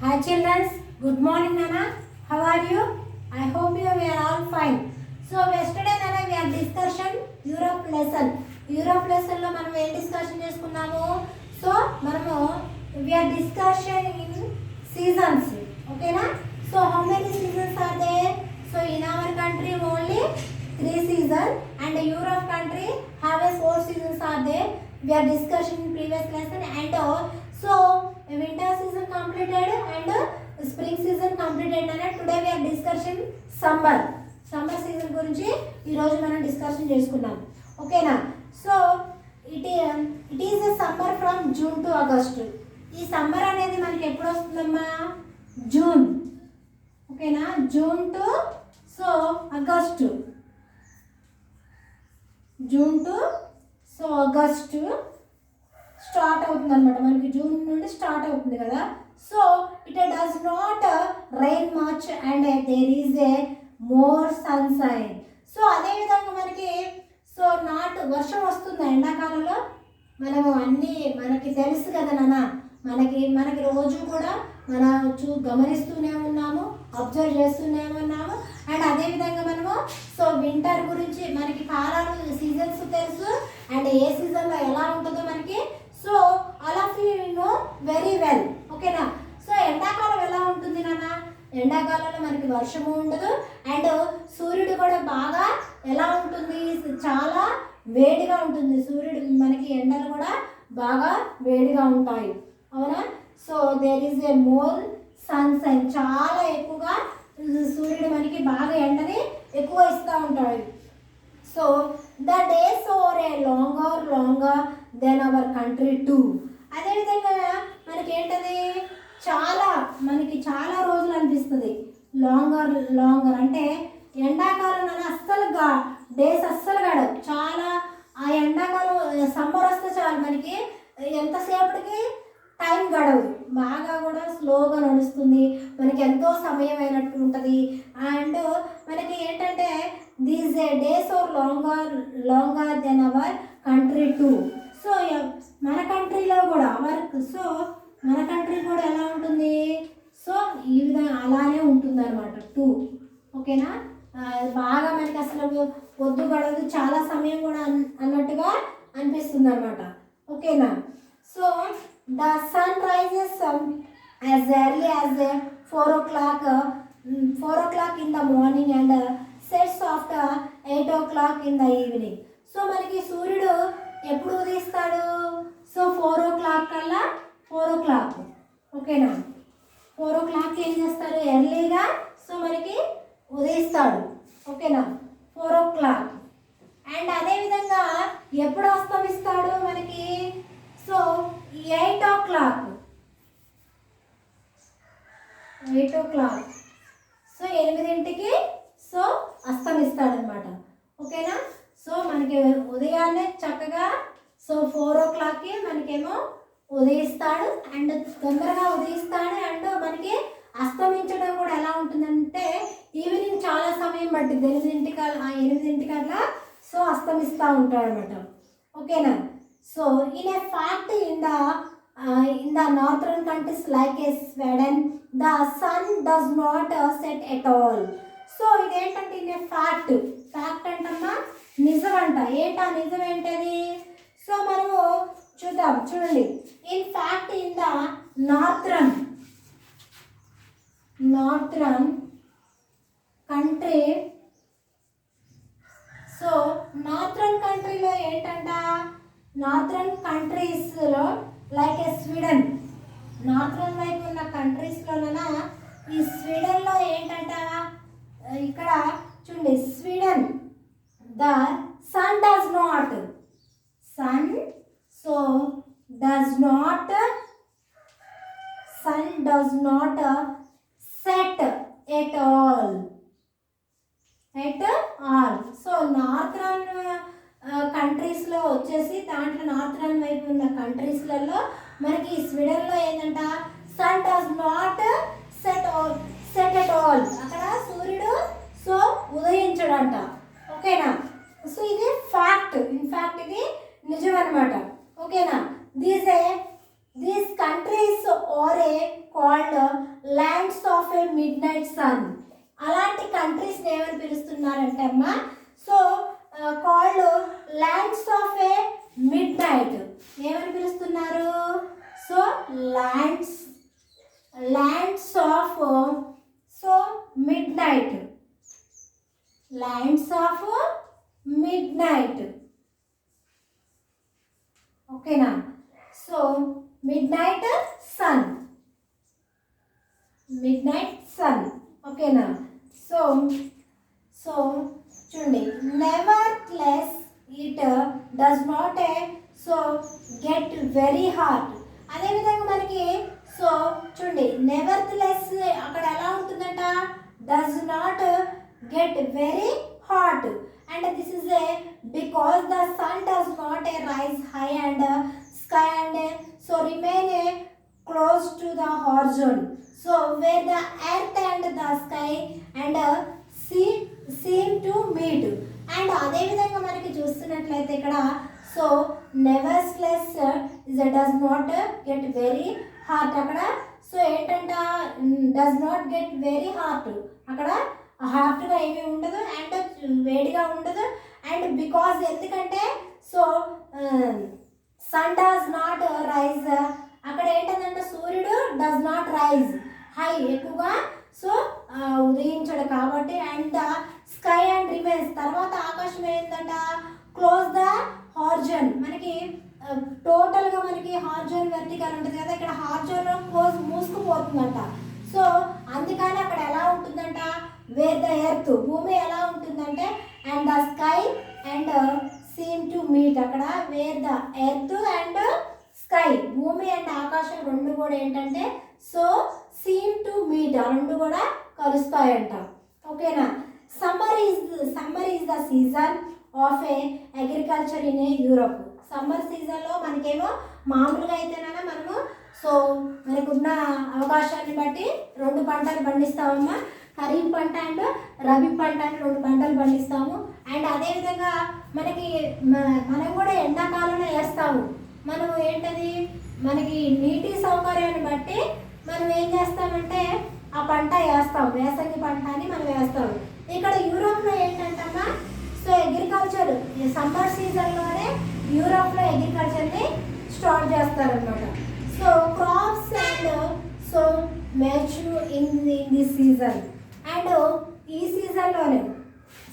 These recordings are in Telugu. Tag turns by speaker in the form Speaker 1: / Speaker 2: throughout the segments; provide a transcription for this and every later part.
Speaker 1: Hi children, good morning Nana. How are you? I hope you are all fine. So yesterday Nana we are discussion Europe lesson. Europe lesson lo మనం ఏ డిస్కషన్ చేసుకున్నాము. సో మనము we are discussion in seasons. Okay na? So how many seasons are there? So in our country only 3 seasons and Europe country have a 4 seasons are there. We are discussing in previous lesson and so winter season completed and spring season completed and today we are discussing summer season గురించి ఈ రోజు మనం డిస్కషన్ చేసుకున్నాం. ఓకేనా? So it is a summer from June to August. ఈ సమ్మర్ అనేది మనకి ఎప్పుడు వస్తుందమ్మా? జూన్. ఓకేనా? June to so August. June to so August start అవుతుంది అనమాట. మనకి జూన్ నుండి స్టార్ట్ అవుతుంది కదా. So it does not rain much and there is a more sunshine. So అదేవిధంగా మనకి సో నాట్ వర్షం వస్తుంది ఎండాకాలంలో. మనము అన్నీ మనకి తెలుసు కదా నాన్న, మనకి రోజు కూడా మనం గమనిస్తూనే ఉన్నాము, అబ్జర్వ్ చేస్తూనే ఉన్నాము. అండ్ అదేవిధంగా మనము సో వింటర్ గురించి మనకి కాలాలు సీజన్స్ తెలుసు అండ్ ఏ సీజన్లో ఎలా ఉంటుందో మనకి so all of you know very well. ఓకేనా? సో ఎండాకాలం ఎలా ఉంటుంది నాన్న? ఎండాకాలంలో మనకి వర్షము ఉండదు అండ్ సూర్యుడు కూడా బాగా ఎలా ఉంటుంది? చాలా వేడిగా ఉంటుంది. సూర్యుడు మనకి ఎండలు కూడా బాగా వేడిగా ఉంటాయి. అవునా? So there is a more sunshine. చాలా ఎక్కువగా సూర్యుడు మనకి బాగా ఎండని ఎక్కువ ఇస్తూ ఉంటాడు. So the days are a longer than our country too. అదేవిధంగా మనకి ఏంటది మనకి చాలా రోజులు అనిపిస్తుంది. లాంగర్ అంటే ఎండాకాలం అస్సలు డేస్ అస్సలు గడవు. చాలా ఆ ఎండాకాలం సమ్మర్ వస్తే చాలు మనకి ఎంతసేపటికి టైం గడవదు. బాగా కూడా స్లోగా నడుస్తుంది. మనకి ఎంతో సమయం అయినట్టు ఉంటుంది. అండ్ మనకి ఏంటంటే these days are longer than our country too. So మన కంట్రీలో కూడా మన కంట్రీ కూడా ఎలా ఉంటుంది? సో ఈ విధంగా అలానే ఉంటుంది అనమాట టూ. ఓకేనా? బాగా మనకి అసలు పొద్దు గడవదు, చాలా సమయం కూడా అన్నట్టుగా అనిపిస్తుంది అనమాట. ఓకేనా? So the sun rises as early as 4 o'clock in the morning and sets after 8 o'clock in the evening. So మనకి సూర్యుడు ఎప్పుడు ఉదయిస్తాడు? సో 4 o'clock కల్లా 4 o'clock. ఓకేనా? 4 o'clock ఏం చేస్తారు? ఎర్లీగా సో మనకి ఉదయిస్తాడు. ఓకేనా? 4 o'clock. అండ్ అదేవిధంగా ఎప్పుడు అస్తమిస్తాడు మనకి? So 8 o'clock. సో 8ంటికి సో అస్తమిస్తాడనమాట. ఓకేనా? సో మనకి ఉదయాన్నే చక్కగా సో 4 o'clockకి మనకేమో ఉదయిస్తాడు అండ్ తొందరగా ఉదయిస్తాడు. అండ్ మనకి అస్తమించడం కూడా ఎలా ఉంటుందంటే ఈవినింగ్ చాలా సమయం పట్టింది. 8ంటికల్లా సో అస్తమిస్తూ ఉంటాడు అనమాట. ఓకేనా? So in a fact in the northern countries like Sweden the sun does not set at all. So ఇదేంటంటే ఇన్ ఏ ఫ్యాక్ట్ అంటమ్మా నిజం అంట. ఏంటా నిజం ఏంటది? సో మనము చూడండి. In fact in the northern country. So northern కంట్రీలో ఏంటంట? నార్థరన్ కంట్రీస్లో లైక్ స్వీడన్, నార్థరన్ వైపు ఉన్న కంట్రీస్లోన ఈ స్వీడన్లో ఏంటంట? ఇక్కడ చూడండి Sweden the sun does not set at all. So northern కంట్రీస్లో వచ్చేసి దాంట్లో నార్థరన్ వైపు ఉన్న కంట్రీస్లలో మనకి స్వీడన్లో ఏంటంట? Sun does not set at all. అక్కడ సూర్యుడు సో ఉదయించడంట. ఓకేనా? సో ఇది ఫ్యాక్ట్. ఇన్ఫ్యాక్ట్ ఇది నిజం అనమాట. ఓకేనా? These countries are called lands of a midnight sun. అలాంటి కంట్రీస్ని ఏమని పిలుస్తున్నారంటే అమ్మా, so called lands of a midnight. ఏమని పిలుస్తున్నారు? So lands of so midnight, lands of midnight. ఓకేనా? So midnight sun, midnight sun. ఓకేనా? సో సో చూడండి, nevertheless it does not so get very hot. అదేవిధంగా మనకి సో చూడండి, నెవర్‌లెస్ అక్కడ ఎలా ఉంటుందంట, does not get very hot. And this is a because the sun does not rise high and sky and so remain close to the horizon. So where the earth and the sky and seem to meet. And అదే విధంగా మనకి చూస్తున్నట్లయితే ఇక్కడ so nevertheless is does not get very hot. అక్కడ సో ఏంటంట, does not get very hot. అక్కడ హాట్గా ఏమీ ఉండదు అండ్ వేడిగా ఉండదు. అండ్ బికాజ్ ఎందుకంటే so sun does not rise, అక్కడ ఏంటంటే సూర్యుడు డస్ నాట్ రైజ్ హై, ఎక్కువగా సో ఉదయించడు కాబట్టి. And the sky and remains, తర్వాత ఆకాశం ఏంటంట క్లోజ్ ద హార్జన్. మనకి టోటల్గా మనకి హార్జన్ వెర్టికల్ ఉంటుంది కదా, ఇక్కడ హార్జన్ క్లోజ్ మూసుకుపోతుందంట. సో అందుకని అక్కడ ఎలా ఉంటుందంట, వేర్ ద ఎర్త్, భూమి ఎలా ఉంటుందంటే and the sky and seem to meet. అక్కడ where the earth and sky, భూమి అండ్ ఆకాశం రెండు కూడా ఏంటంటే సో సీమ్ టు మీట్, ఆ రెండు కూడా కలుస్తాయంట. ఓకేనా? Summer is the season of A agriculture in a Europe. Summer సీజన్లో మనకేమో మామూలుగా అయితేనైనా మనము సో మనకున్న అవకాశాన్ని బట్టి 2 పంటలు పండిస్తామమ్మా, ఖరీఫ్ పంట అండ్ రబీ పంట అని 2 పంటలు పండిస్తాము. అండ్ అదేవిధంగా మనం కూడా ఎండాకాలంలో వేస్తాము. మనం ఏంటది, మనకి నీటి సౌకర్యాన్ని బట్టి మనం ఏం చేస్తామంటే ఆ పంట వేస్తాం, వేసంగి పంట అని మనం వేస్తాము. ఇక్కడ యూరోప్లో ఏంటంటమ్మా సో అగ్రికల్చర్ సమ్మర్ సీజన్లోనే యూరోప్లో అగ్రికల్చర్ని స్టార్ట్ చేస్తారనమాట. So crops and so mature in this season. And ఈ సీజన్లోనే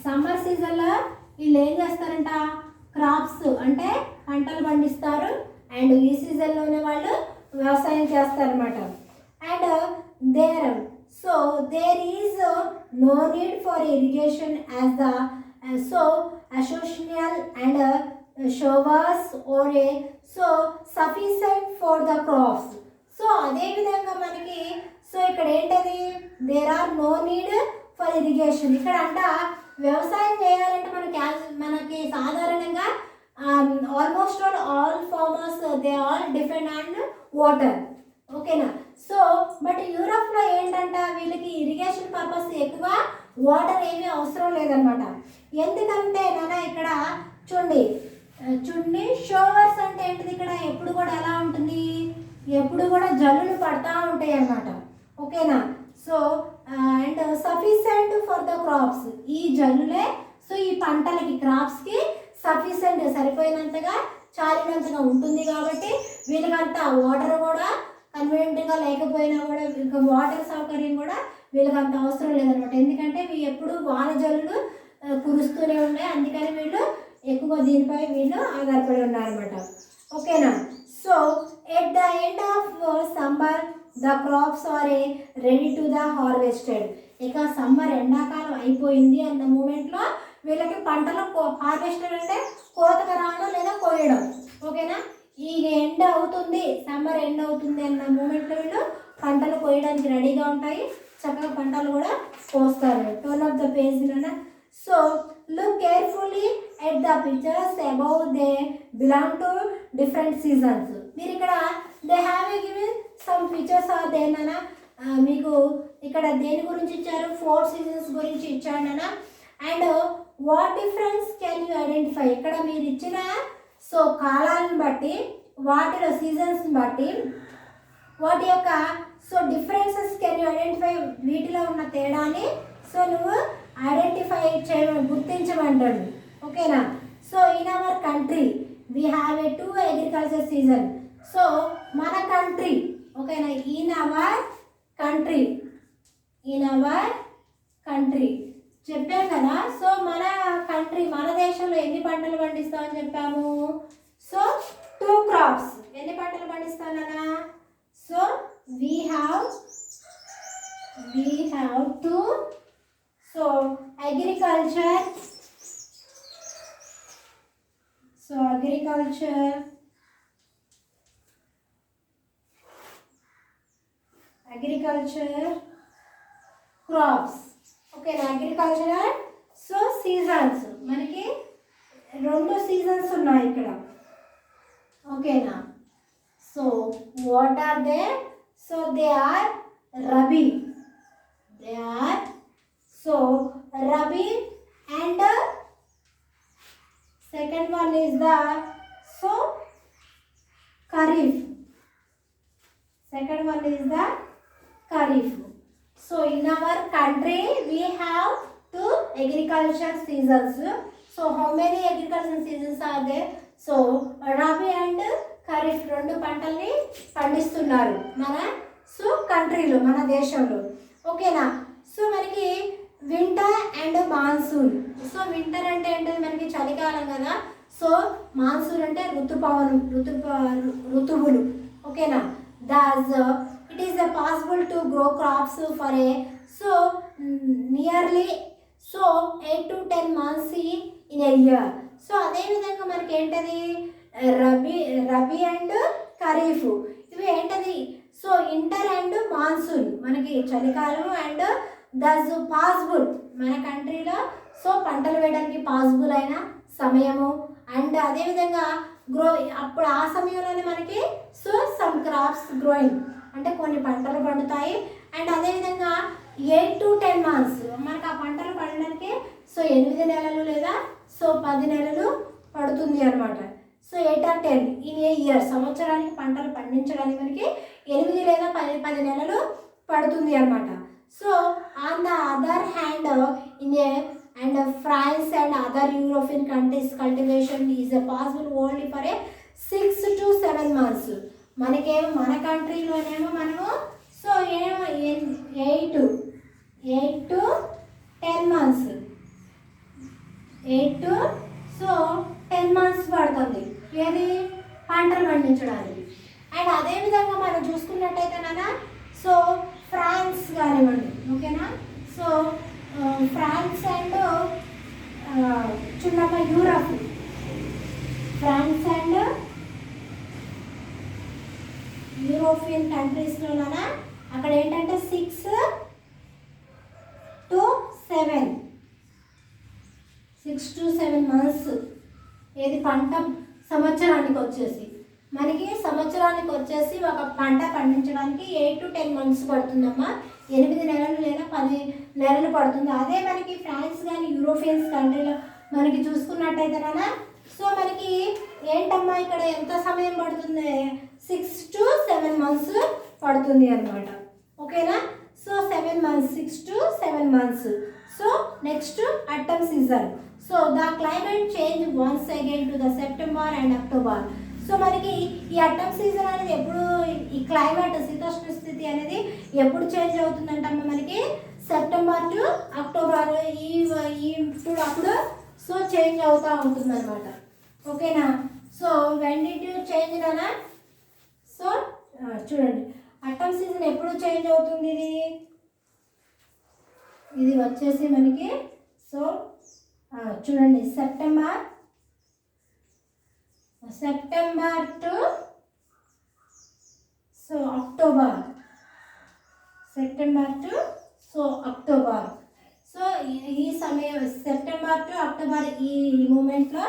Speaker 1: సమ్మర్ సీజన్లో వీళ్ళు ఏం చేస్తారంట, క్రాప్స్ అంటే పంటలు పండిస్తారు. అండ్ ఈ సీజన్లోనే వాళ్ళు వ్యవసాయం చేస్తారనమాట. And there is no need for irrigation as the so asocial and showers or a so sufficient for the crops. So అదేవిధంగా మనకి సో ఇక్కడ ఏంటది, there are no need for irrigation. ఇక్కడ అంట వ్యవసాయం చేయాలంటే మనకి సాధారణంగా almost all farmers they all depend on water. ఓకేనా? సో బట్ యూరోప్లో ఏంటంట వీళ్ళకి ఇరిగేషన్ పర్పస్ ఎక్కువ వాటర్ ఏమీ అవసరం లేదనమాట. ఎందుకంటే నాన్న ఇక్కడ చూడండి షోవర్స్ అంటే ఏంటిది, ఇక్కడ ఎప్పుడు కూడా ఎలా ఉంటుంది, ఎప్పుడు కూడా జల్లులు పడతా ఉంటాయి అన్నమాట. ఓకేనా? So and sufficient for the crops, ఈ జల్లులే సో ఈ పంటలకి క్రాప్స్కి సఫిషియెంట్ సరిపోయినంతగా చాలినంతగా ఉంటుంది. కాబట్టి వీళ్ళకంతా వాటర్ కూడా కన్వీనియంట్గా లేకపోయినా కూడా ఇంకా వాటర్ సౌకర్యం కూడా వీళ్ళకంత అవసరం లేదనమాట. ఎందుకంటే ఎప్పుడు వాన జల్లులు కురుస్తూనే ఉన్నాయి, అందుకని వీళ్ళు ఎక్కువ దీనిపై వీళ్ళు ఆధారపడి ఉన్నారనమాట. ఓకేనా? So at the end of summer the crops are ready to the harvested. ఇక సమ్మర్ ఎండాకాలం అయిపోయింది అన్న మూమెంట్లో వీళ్ళకి పంటలు హార్వెస్టెడ్ అంటే కోతకు రావడం లేదా కోయడం. ఓకేనా? ఈ ఎండ్ అవుతుంది, సమ్మర్ ఎండ్ అవుతుంది అన్న మూమెంట్లో వీళ్ళు పంటలు కోయడానికి రెడీగా ఉంటాయి, చక్కగా పంటలు కూడా కోస్తారు. Turn of the page. So look carefully at the pictures above, they belong to different seasons. మీరు ఇక్కడ they have a given some pictures are దేనా, మీకు ఇక్కడ దేని గురించి ఇచ్చారు, 4 సీజన్స్ గురించి ఇచ్చాడు నాన్న. And what difference can you identify, ఇక్కడ మీరు ఇచ్చిన సో కాలాలను బట్టి వాటిలో సీజన్స్ని బట్టి వాటి యొక్క so differences can you identify, వీటిలో ఉన్న తేడాని సో నువ్వు ఐడెంటిఫై గుర్తించమంటాడు. ఓకేనా. So in our country we have a 2 agriculture season. So మన కంట్రీ, ఓకేనా, ఇన్ అవర్ కంట్రీ చెప్పాం కదా. సో మన కంట్రీ, మన దేశంలో ఎన్ని పంటలు పండిస్తామని చెప్పాము. So 2 crops. ఎన్ని పంటలు పండిస్తానన్నా. So we have 2. So agriculture crops. ఓకేనా. అగ్రికల్చర్ సో సీజన్స్, మనకి 2 సీజన్స్ ఉన్నాయి ఇక్కడ. ఓకేనా. So what are they. So they are Rabi. Rabi and second one is the so kharif. So in our country we have 2 agriculture seasons. So how many agriculture seasons are there. So rabi and kharif 2 పంటల్ని పండిస్తున్నారు మన కంట్రీలో, మన దేశంలో. ఓకేనా. సో మనకి winter and monsoon. So winter అంటే ఏంటంటే మనకి చలికాలం కదా. సో మాన్సూన్ అంటే ఋతువులు. ఓకేనా. Thus it is possible to grow crops for a so nearly 8 to 10 months in a year. So అదేవిధంగా మనకి ఏంటది రబీ అండ్ ఖరీఫ్, ఇవి ఏంటది. సో ఇంటర్ అండ్ మాన్సూన్, మనకి చలికాలం అండ్ దస్ పాసిబుల్ మన కంట్రీలో సో పంటలు వేయడానికి పాసిబుల్ అయిన సమయము. అండ్ అదేవిధంగా అప్పుడు ఆ సమయంలోనే మనకి సో సమ్ క్రాప్స్ గ్రోయింగ్, అంటే కొన్ని పంటలు పండుతాయి. అండ్ అదేవిధంగా 8 to 10 months మనకు ఆ పంటలు పండడానికి సో 8 నెలలు లేదా సో 10 నెలలు పడుతుంది అనమాట. So 8 or 10 in a year, సంవత్సరానికి పంటలు పండించడానికి మనకి 8 లేదా 10 నెలలు పడుతుంది అనమాట. So on the other hand in France and other European countries cultivation is possible only for a 6 to 7 months. మనకేమో మన కంట్రీలోనేమో మనము so 8 to 10 months 8 to so 10 months పడుతుంది ఏది పంటలు పండించడానికి. అండ్ అదేవిధంగా మనం చూసుకున్నట్టయితే నాన్న సో ఫ్రాన్స్ కానివ్వండి. ఓకేనా. సో ఫ్రాన్స్ అండ్ చిన్నమ్మ ఫ్రాన్స్ అండ్ యూరోపియన్ కంట్రీస్లోనా అక్కడ ఏంటంటే 6 to 7 months ఏది పంట సంవత్సరానికి వచ్చేసి ఒక పంట పండించడానికి 8 to 10 months పడుతుందమ్మా. 8 నెలలు లేదా 10 నెలలు పడుతుంది. అదే మనకి ఫ్రాన్స్ కానీ యూరోపియన్స్ కంట్రీలో మనకి చూసుకున్నట్టయితే నాన్న సో మనకి ఏంటమ్మా ఇక్కడ ఎంత సమయం పడుతుంది. 6 to 7 months పడుతుంది అనమాట. ఓకేనా. So 7 months 6 to 7 months. So next atom season. So the climate change once again to the September and October. So మనకి ఈ అటమ్ సీజన్ అనేది ఎప్పుడు, ఈ క్లైమేట్ శీతోష్ణ స్థితి అనేది ఎప్పుడు చేంజ్ అవుతుందంటమ్మా మనకి సెప్టెంబర్ టు అక్టోబర్ అప్పుడు సో చేంజ్ అవుతూ ఉంటుంది అనమాట. ఓకేనా. So when did you change నానా. సో చూడండి అటమ్ సీజన్ ఎప్పుడు చేంజ్ అవుతుంది. ఇది వచ్చేసి మనకి సో చూడండి September to so October. So ఈ సమయం సెప్టెంబర్ టు అక్టోబర్ ఈ మూమెంట్లో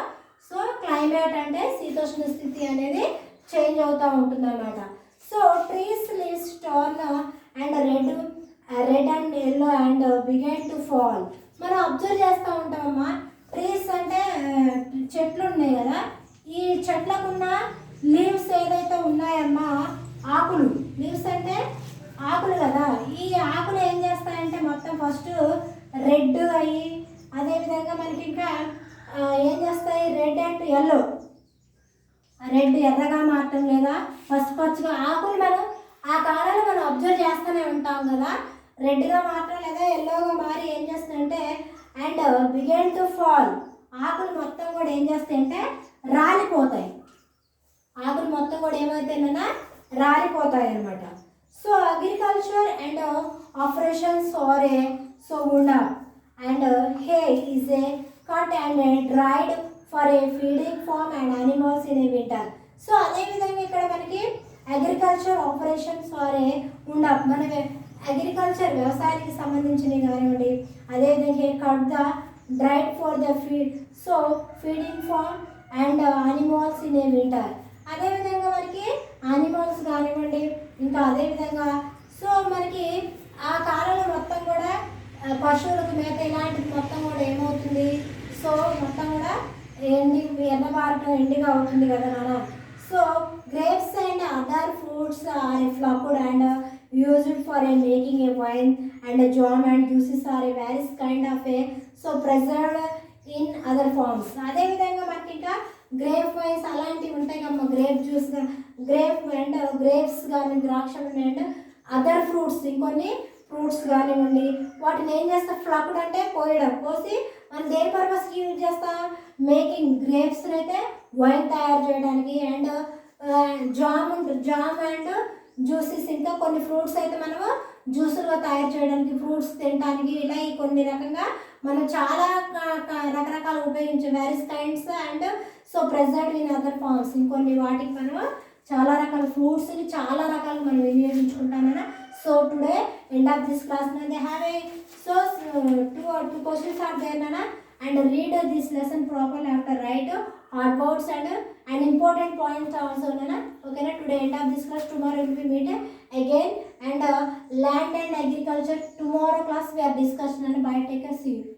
Speaker 1: సో క్లైమేట్ అంటే శీతోష్ణ స్థితి అనేది చేంజ్ అవుతూ ఉంటుంది అన్నమాట. So trees leaves turn and red and yellow and begin to fall. మనం అబ్జర్వ్ చేస్తూ ఉంటామమ్మా. ట్రీస్ అంటే చెట్లు ఉన్నాయి కదా, ఈ చెట్లకున్న లీవ్స్ ఏదైతే ఉన్నాయమ్మా ఆకులు, లీవ్స్ అంటే ఆకులు కదా, ఈ ఆకులు ఏం చేస్తాయంటే మొత్తం ఫస్ట్ రెడ్ అయ్యి, అదేవిధంగా మనకి ఇంకా ఏం చేస్తాయి, రెడ్ అండ్ ఎల్లో, రెడ్ ఎర్రగా మారటం లేదా పసుపచ్చుగా ఆకులు మనం ఆ కాలంలో మనం అబ్జర్వ్ చేస్తూనే ఉంటాం కదా, రెడ్గా మారటం లేదా ఎల్లోగా మారి ఏం చేస్తుందంటే అండ్ బిగన్ టు ఫాల్, ఆకులు మొత్తం కూడా ఏం చేస్తాయంటే రాలిపోతాయి, ఆకులు మొత్తం కూడా ఏమైతేనన్నా రాలిపోతాయి అన్నమాట. So agriculture and operations are a so wood and hay is a cut and dried for a feeding farm and animals in a winter. So అదేవిధంగా ఇక్కడ మనకి అగ్రికల్చర్ ఆపరేషన్స్ ఆర్ ఏ మన అగ్రికల్చర్ వ్యవసాయానికి సంబంధించినవి కానివ్వండి, అదేవిధంగా cut the dried for the feeding farm and animals in a winter, అదేవిధంగా మనకి యానిమల్స్ కానివ్వండి, ఇంకా అదేవిధంగా సో మనకి ఆ కాలంలో మొత్తం కూడా పశువులకు మేత ఇలాంటిది మొత్తం కూడా ఏమవుతుంది, సో మొత్తం కూడా ఎర్రబారటం ఎండిగా అవుతుంది కదా నాన్న. So grapes and other fruits are a plucked and used for a making a wine and jam and juices are a varies kind of a so preserved in other forms. అదేవిధంగా మనకి ఇంకా గ్రేప్ వైన్స్ అలాంటివి ఉంటాయి కమ్మా, grape juice, grape and grapes కానీ ద్రాక్షలు అండ్ అదర్ ఫ్రూట్స్, ఇంకొన్ని ఫ్రూట్స్ కానివ్వండి, వాటిని ఏం చేస్తాం, ఫ్లక్డ్ అంటే కోయడం, కోసి మనం దేని పర్పస్కి యూజ్ చేస్తాం, మేకింగ్ గ్రేప్స్ అయితే వైన్ తయారు చేయడానికి అండ్ జామ్ అండ్ జ్యూసెస్, ఇంకా కొన్ని ఫ్రూట్స్ అయితే మనము జ్యూసులుగా తయారు చేయడానికి, ఫ్రూట్స్ తినడానికి, ఇలా ఈ కొన్ని రకంగా మనం చాలా రకరకాలు ఉపయోగించే varies kinds and so preserved in other forms, ఇంకొన్ని వాటికి మనము చాలా రకాల ఫ్రూట్స్ని చాలా రకాలు మనం వినియోగించుకుంటామన్నా. So today end of this class they have a so two questions are there nana, and read this lesson properly after write hard words and important points also nana. Okay na, today end of this class, tomorrow will be meet again and land and agriculture tomorrow class we are discussing and bye, take care, see you.